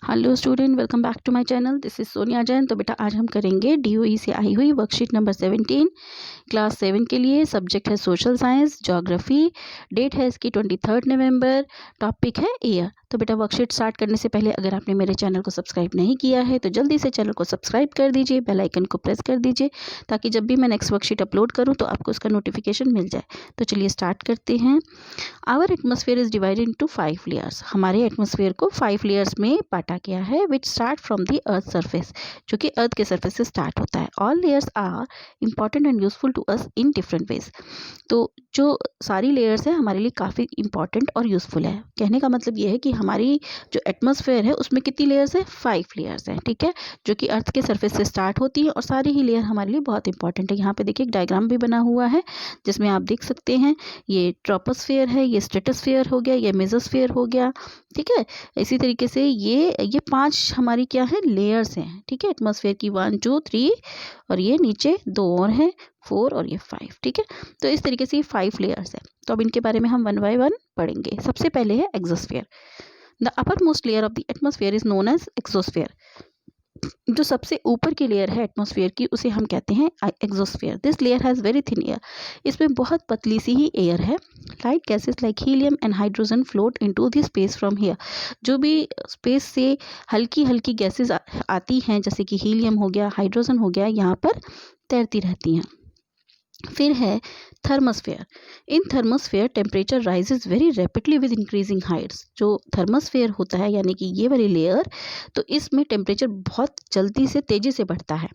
Hello student, welcome back to my channel. This is Sonia Jain. तो बेटा आज हम करेंगे डीओई से आई हुई वर्कशीट नंबर 17 क्लास 7 के लिए। सब्जेक्ट है सोशल साइंस ज्योग्राफी। डेट है इसकी 23 नवंबर। टॉपिक है एयर। तो बेटा वर्कशीट स्टार्ट करने से पहले अगर आपने मेरे चैनल को सब्सक्राइब नहीं किया है तो जल्दी से चैनल को सब्सक्राइब कर दीजिए, बेल आइकन को प्रेस कर दीजिए ताकि जब भी मैं नेक्स्ट वर्कशीट अपलोड करूँ तो आपको उसका नोटिफिकेशन मिल जाए। तो चलिए स्टार्ट करते हैं। Our atmosphere is divided into 5 layers. हमारे एटमोसफेयर को 5 लेयर्स में बांटा गया है which start from the earth surface, जो कि अर्थ के सरफेस से स्टार्ट होता है। All layers are important and useful to us in different ways. तो जो सारी लेयर्स है हमारे लिए काफ़ी इंपॉर्टेंट और यूजफुल है। कहने का मतलब ये है कि हमारी जो एटमॉस्फेयर है उसमें कितनी लेयर्स है, 5 लेयर्स हैं, ठीक है, जो कि अर्थ के सरफेस से स्टार्ट होती है और सारी ही लेयर हमारे लिए बहुत इंपॉर्टेंट है। यहाँ पे देखिए एक डायग्राम भी बना हुआ है जिसमें आप देख सकते हैं ये ट्रोपोस्फेयर है, ये स्ट्रेटोस्फेयर हो गया, ये मेसोस्फेयर हो गया, ठीक है। इसी तरीके से ये 5 हमारी क्या है, लेयर्स हैं, ठीक है। एटमॉस्फेयर की 1 2 3 और ये नीचे 2 और हैं, 4 और ये 5, ठीक है। तो इस तरीके से ये 5 लेयर्स है। तो अब इनके बारे में हम 1 बाय 1 पढ़ेंगे। सबसे पहले है exosphere. The upper most layer of the atmosphere is known as exosphere. जो सबसे ऊपर की लेयर है एटमॉस्फेयर की उसे हम कहते हैं exosphere. This layer has very thin air. इसमें बहुत पतली सी ही एयर है। Light gases like helium and hydrogen float into the space from here. जो भी स्पेस से हल्की हल्की गैसेस आती हैं जैसे कि हीलियम हो गया, हाइड्रोजन हो गया, यहाँ पर तैरती रहती हैं। फिर है thermosphere. In thermosphere temperature rises very rapidly with increasing Heights. जो थर्मोस्फेयर होता है यानी कि ये वाली लेयर, तो इसमें टेम्परेचर बहुत जल्दी से तेजी से बढ़ता है।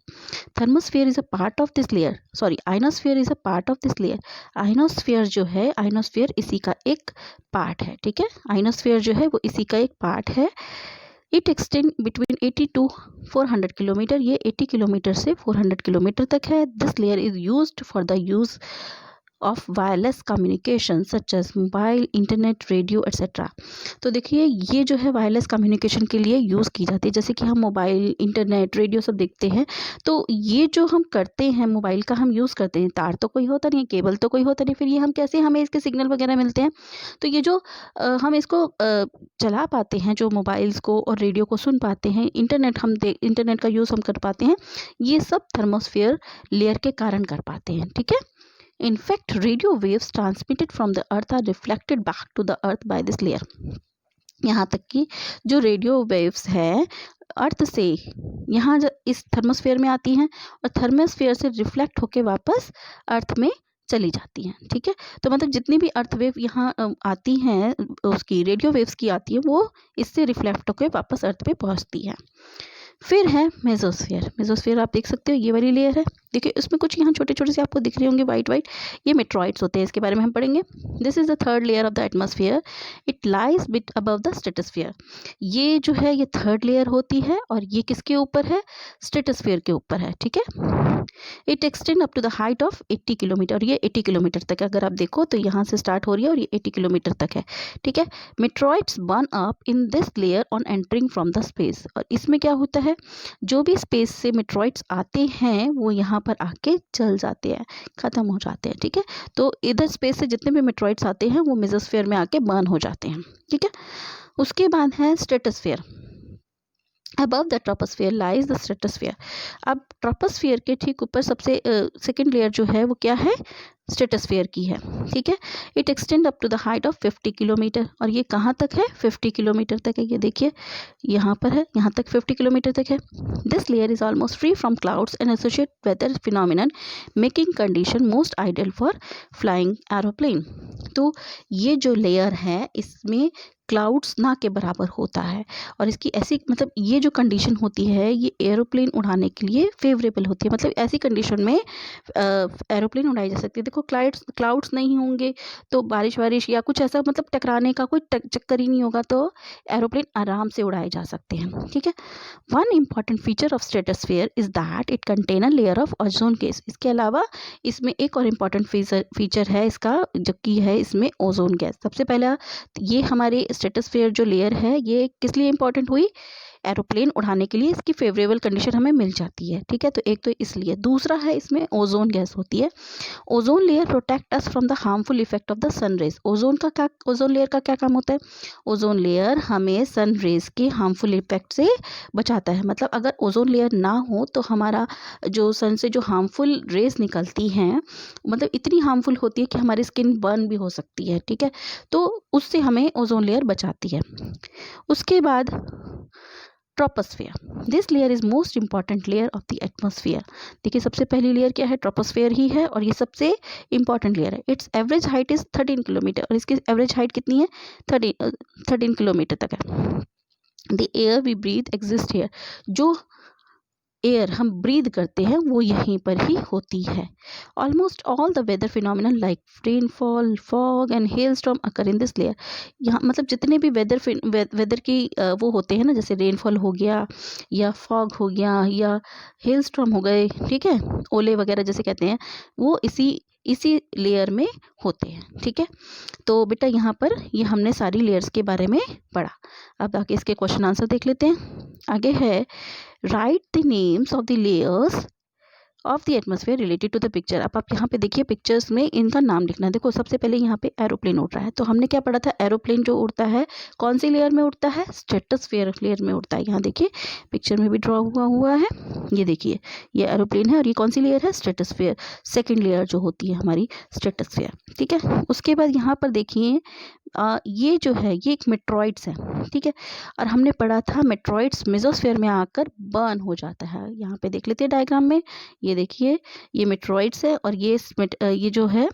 Thermosphere is a part of this layer, sorry ionosphere is a part of this layer. Ionosphere जो है, आइनोस्फेयर इसी का एक पार्ट है, ठीक है। आइनोस्फेयर जो है वो इसी का एक पार्ट है। It extend between 80 to 400 kilometre. ये 80 किलोमीटर से 400 किलोमीटर तक है। This layer is used for the use of wireless communication such as mobile, internet, radio etcetera. तो देखिए ये जो है वायरलेस कम्युनिकेशन के लिए यूज़ की जाती है। जैसे कि हम मोबाइल, इंटरनेट, रेडियो सब देखते हैं, तो ये जो हम करते हैं मोबाइल का हम यूज़ करते हैं, तार तो कोई होता नहीं है, केबल तो कोई होता नहीं, फिर ये हम कैसे हमें इसके सिग्नल वगैरह मिलते हैं। तो ये जो हम इसको चला पाते हैं, जो मोबाइल्स को और रेडियो को सुन पाते हैं, इंटरनेट का यूज़ हम कर पाते हैं, ये सब थर्मोस्फेयर लेयर के कारण कर पाते हैं, ठीक है। In fact, radio waves transmitted from the earth are reflected back to the earth by this layer. यहाँ तक कि जो रेडियो वेव्स है अर्थ से यहाँ इस थर्मोस्फेयर में आती हैं और थर्मोस्फेयर से रिफ्लेक्ट होके वापस अर्थ में चली जाती हैं, ठीक है। तो मतलब जितनी भी अर्थ वेव यहाँ आती हैं, उसकी रेडियो वेव्स की आती है, वो इससे रिफ्लेक्ट होके वापस अर्थ पे पहुँचती है। फिर है मेसोस्फेयर। मेसोस्फेयर आप देख सकते हो ये वाली लेयर है। देखिए इसमें कुछ यहाँ छोटे छोटे से आपको दिख रहे होंगे वाइट वाइट, ये मेट्रॉइड्स होते हैं, इसके बारे में हम पढ़ेंगे। This is the third layer of the atmosphere. It lies bit above the stratosphere. ये जो है ये थर्ड लेयर होती है और ये किसके ऊपर है, स्ट्रेटोस्फेयर के ऊपर है, ठीक है। It extend up to the height of 80 kilometre. ये 80 किलोमीटर तक है। अगर आप देखो तो यहाँ से स्टार्ट हो रही है और ये 80 किलोमीटर तक है, ठीक है। Meteoroids burn up in this layer on entering from the space. और इसमें क्या होता है, जो भी स्पेस से मेट्रॉइड्स आते हैं वो यहाँ पर आके जल जाते हैं, खत्म हो जाते हैं, ठीक है। तो इधर स्पेस से जितने भी मेट्रॉइड्स आते हैं वो मेसोस्फेयर में आके बर्न हो जाते हैं, ठीक है। उसके बाद है stratosphere. Above the troposphere lies the stratosphere. अब ट्रोपोस्फेयर के ठीक ऊपर सबसे सेकेंड लेयर जो है वो क्या है, स्ट्रेटोस्फेयर की है, ठीक है। It extend up to the height of 50 kilometre. और ये कहाँ तक है, 50 किलोमीटर तक है। ये देखिए यहाँ पर है, यहाँ तक 50 किलोमीटर तक है। This layer is almost free from clouds and associate weather phenomenon making condition most ideal for flying aeroplane. तो ये जो लेयर है इसमें क्लाउड्स ना के बराबर होता है और इसकी ऐसी मतलब ये जो कंडीशन होती है ये एरोप्लेन उड़ाने के लिए फेवरेबल होती है। मतलब ऐसी कंडीशन में एरोप्लेन उड़ाई जा सकती है। देखो क्लाउड्स नहीं होंगे तो बारिश वारिश या कुछ ऐसा मतलब टकराने का कोई चक्कर ही नहीं होगा, तो एरोप्लेन आराम से उड़ाए जा सकते हैं, ठीक है। One important feature of stratosphere is that it contain a layer of ozone gas. इसके अलावा इसमें एक और इम्पॉर्टेंट फीचर है इसका, जो कि है इसमें ओजोन गैस। सबसे पहला ये हमारे स्ट्रेटोस्फेयर जो लेयर है ये किस लिए इम्पॉर्टेंट हुई, एरोप्लेन उड़ाने के लिए इसकी फेवरेबल कंडीशन हमें मिल जाती है। ठीक है, तो एक तो इसलिए, दूसरा है इसमें ओजोन गैस होती है। Ozone layer protect us from the harmful effect of the sun rays. Ozone layer का क्या काम होता है? ओजोन लेयर हमें सन रेज के हार्मफुल इफेक्ट से बचाता है। मतलब अगर ओजोन लेयर ना हो तो हमारा जो सन से जो हार्मफुल रेज निकलती हैं, मतलब इतनी हार्मफुल होती है कि हमारी स्किन बर्न भी हो सकती है। ठीक है, तो उससे हमें ओजोन लेयर बचाती है। उसके बाद troposphere, this layer is most important layer of the atmosphere. देखिए सबसे पहली लेयर क्या है? ट्रोपोस्फियर ही है, और ये सबसे इंपॉर्टेंट लेयर है। It's average height is 13 kilometre, और इसकी एवरेज हाइट कितनी है? 13 किलोमीटर तक है। The air we breathe exist here, जो एयर हम ब्रीद करते हैं वो यहीं पर ही होती है। Almost all the weather phenomenal like rainfall, fog and hailstorm occur in this layer. यहाँ मतलब जितने भी वेदर की वो होते हैं ना, जैसे रेनफॉल हो गया या फॉग हो गया या हेल स्टॉर्म हो गए, ठीक है, ओले वगैरह जैसे कहते हैं, वो इसी लेयर में होते हैं। ठीक है, तो बेटा यहाँ पर ये हमने सारी लेयर्स के बारे में पढ़ा। अब आगे इसके क्वेश्चन आंसर देख लेते हैं। आगे है right the names of the layers of the atmosphere related to the picture. अब आप यहाँ पे देखिए पिक्चर्स में इनका नाम लिखना है। देखो सबसे पहले यहाँ पे एरोप्लेन उड़ रहा है, तो हमने क्या पढ़ा था? एरोप्लेन जो उड़ता है कौन सी लेयर में उड़ता है? स्ट्रेटोस्फेयर लेयर में उड़ता है। यहाँ देखिए पिक्चर में भी ड्रॉ हुआ है, ये देखिए ये एरोप्लेन है, और ये कौन सी लेयर है? स्ट्रेटोस्फेयर, सेकेंड लेयर जो होती है हमारी स्ट्रेटोस्फेयर। ठीक है, उसके बाद यहाँ पर देखिए ये जो है ये एक मेट्रॉइड्स है। ठीक है, और हमने पढ़ा था मेट्रॉइड्स मेसोस्फेयर में आकर बर्न हो जाता है। यहाँ पे देख लेते हैं डायग्राम में, ये देखिए ये मेट्रॉइड्स है, और ये जो है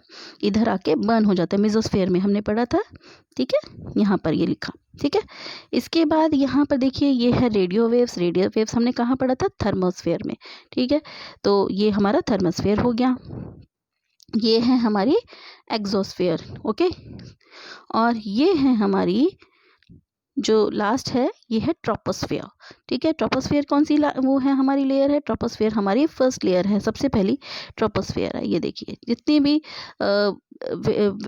इधर आके बर्न हो जाता है मेसोस्फेयर में, हमने पढ़ा था। ठीक है, यहाँ पर ये लिखा। ठीक है, इसके बाद यहाँ पर देखिए ये है रेडियो वेव्स। रेडियो वेव्स हमने कहाँ पढ़ा था? थर्मोस्फेयर में। ठीक है, तो ये हमारा थर्मोस्फेयर हो गया। ये है हमारी एग्जोस्फेयर, ओके, और ये है हमारी जो लास्ट है ये है ट्रोपोस्फेयर। ठीक है, ट्रोपोस्फेयर कौन सी वो है हमारी लेयर है? ट्रोपोस्फेयर हमारी फर्स्ट लेयर है, सबसे पहली ट्रोपोस्फेयर है। ये देखिए जितनी भी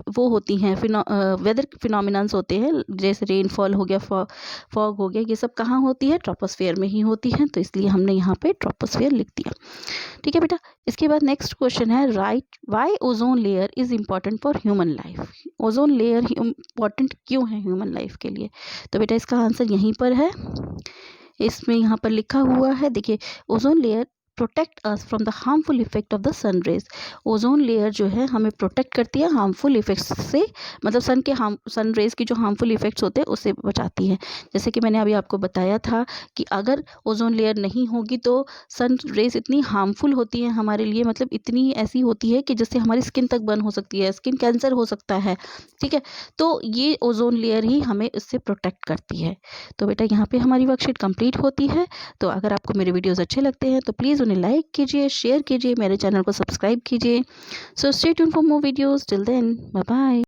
वो होती हैं वेदर फिनोमिनन्स होते हैं, जैसे रेनफॉल हो गया, फॉग हो गया, ये सब कहाँ होती है? ट्रोपोस्फेयर में ही होती है, तो इसलिए हमने यहाँ पे ट्रोपोस्फेयर लिख दिया। ठीक है बेटा, इसके बाद नेक्स्ट क्वेश्चन है right why ozone layer is important for human life. Ozone layer important क्यों है ह्यूमन लाइफ के लिए? तो बेटा इसका आंसर यहीं पर है, इसमें यहाँ पर लिखा हुआ है। देखिए ozone layer protect us from the harmful effect of the sun rays. Ozone layer जो है हमें प्रोटेक्ट करती है हार्मफुल इफेक्ट्स से, मतलब सन रेज की जो हार्मफुल इफेक्ट्स होते हैं उससे बचाती है। जैसे कि मैंने अभी आपको बताया था कि अगर ओजोन लेयर नहीं होगी तो सन रेज इतनी हार्मफुल होती है हमारे लिए, मतलब इतनी ऐसी होती है कि जिससे हमारी स्किन तक बर्न हो सकती है, स्किन कैंसर हो सकता है। ठीक है, तो ये ओजोन लेयर ही हमें इससे प्रोटेक्ट करती है। तो बेटा यहाँ पे हमारी वर्कशीट कंप्लीट होती है। तो अगर आपको मेरे वीडियोज़ अच्छे लगते हैं तो प्लीज़ उन्हें लाइक कीजिए, शेयर कीजिए, मेरे चैनल को सब्सक्राइब कीजिए। So stay tuned for more videos. Till then bye bye.